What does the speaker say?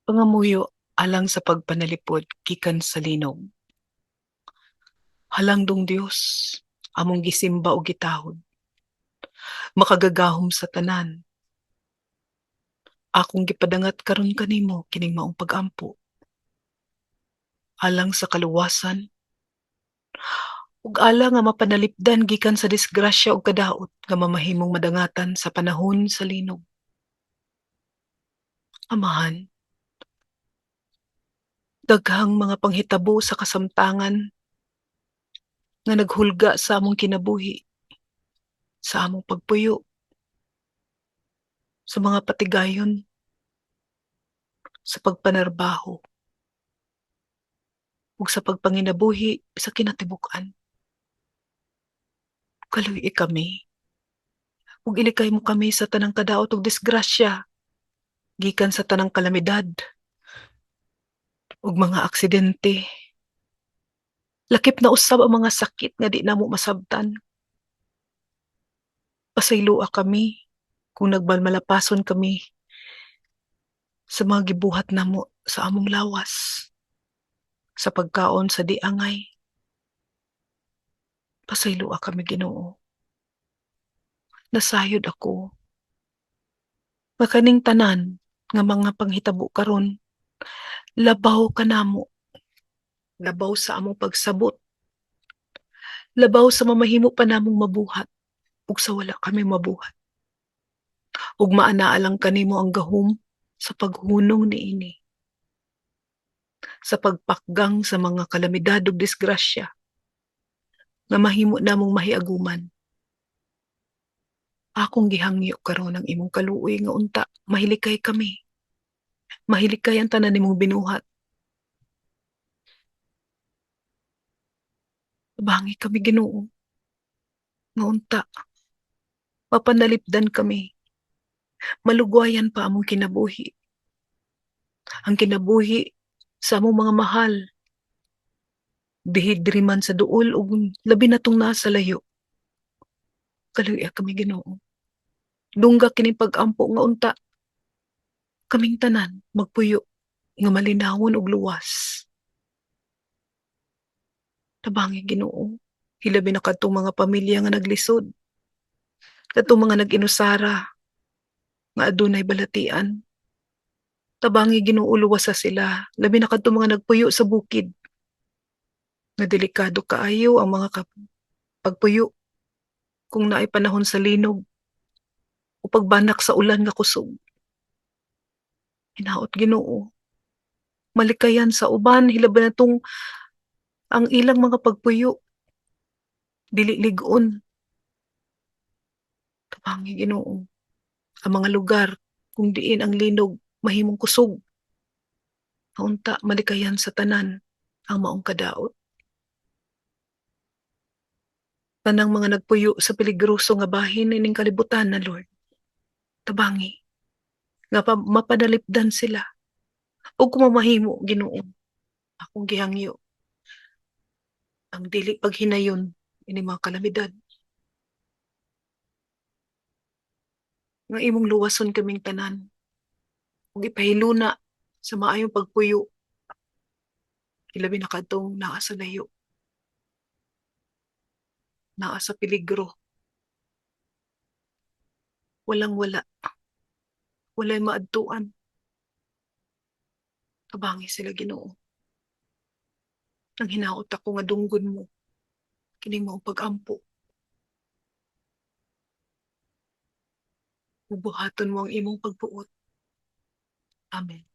Pangamuyo alang sa pagpanalipod gikan sa linog. Halang Dios among gisimba o gitahod, makagagahom sa tanan. Akong gipadangat karon kanimo kining maong pag-ampo, alang sa kaluwasan ug ala nga mapanalipdan gikan sa disgrasya ug kadaot nga mamahimong madangatan sa panahon sa linog. Amahan, daghang mga panghitabo sa kasamtangan nga naghulga sa among kinabuhi, sa among pagpuyo, sa mga patigayon, sa pagpanarbaho, ug sa pagpanginabuhi sa kinatibuk-an. Kaluy kami, ug ilikay mo kami sa tanang kadaot ug disgrasya, gikan sa tanang kalamidad ug mga aksidente. Lakip na usab ang mga sakit nga di namo masabtan. Pasaylua kami kung nagbalmalapason kami sa mga gibuhat namo sa among lawas, sa pagkaon sa di-angay. Pasaylua kami, Ginoo. Nasayod ako nga kaning tanan nga mga panghitabo karon labaw kanamo, labaw sa among pagsabot, labaw sa mamahimo pa namong mabuhat ug sa wala kami mabuhat. Ug maanaa lang kanimo ang gahom sa paghunong niini, sa pagpakgang sa mga kalamidad ug disgrasya nga mahimo namong mahiaguman. Akong gihangyo karon ang imong kaluoy nga unta mahilikay kami. Mahilikay ang tanan nimong binuhat. Bangi kami, Ginoo, nga unta mapanalipdan kami, malugwayan pa among kinabuhi. Ang kinabuhi sa among mga mahal, bihid diri man sa duol ug labi na tong nasa layo. Kaluya kami, Ginoo. Dungga kini pag-ampo nga unta kaming tanan magpuyo nga malinawon ug luwas. Tabangi, Ginoo. Hilabi na kadtong mga pamilya nga naglisod, kadtong mga nag-inusara nga adunay balatian. Tabangi, Ginoo, luwasa sila, labi na kadtong mga nagpuyo sa bukid. Nga delikado kaayo ang mga pagpuyo kung naay panahon sa linog o pagbanak sa ulan nga kusog. Hinaot, Ginoo, malikayan sa uban hilabi na tong ang ilang mga pagpuyo dili lig-on. Tabangi, Ginoo, ang mga lugar kung diin ang linog mahimong kusog. Kaunta malikayan sa tanan ang maong kadaot. Tanang mga nagpuyo sa peligroso nga bahin ining kalibutan na Lord. Tabangi nga mapanalipdan sila ug kung mamahimo, Ginoo, akong gihangyo ang dili paghinayon ini mga kalamidad nga imong luwason kaming tanan ug ipahiluna sa maayong pagpuyo ilabi na kadtong naa sa layo, naa sa peligro. Walang-wala, walay maadtuan. Tabangi sila, Ginoo. Nang hinaot ako nga dunggon mo kining maong pag-ampo. Bubuhaton mo ang imong pagbuot. Amen.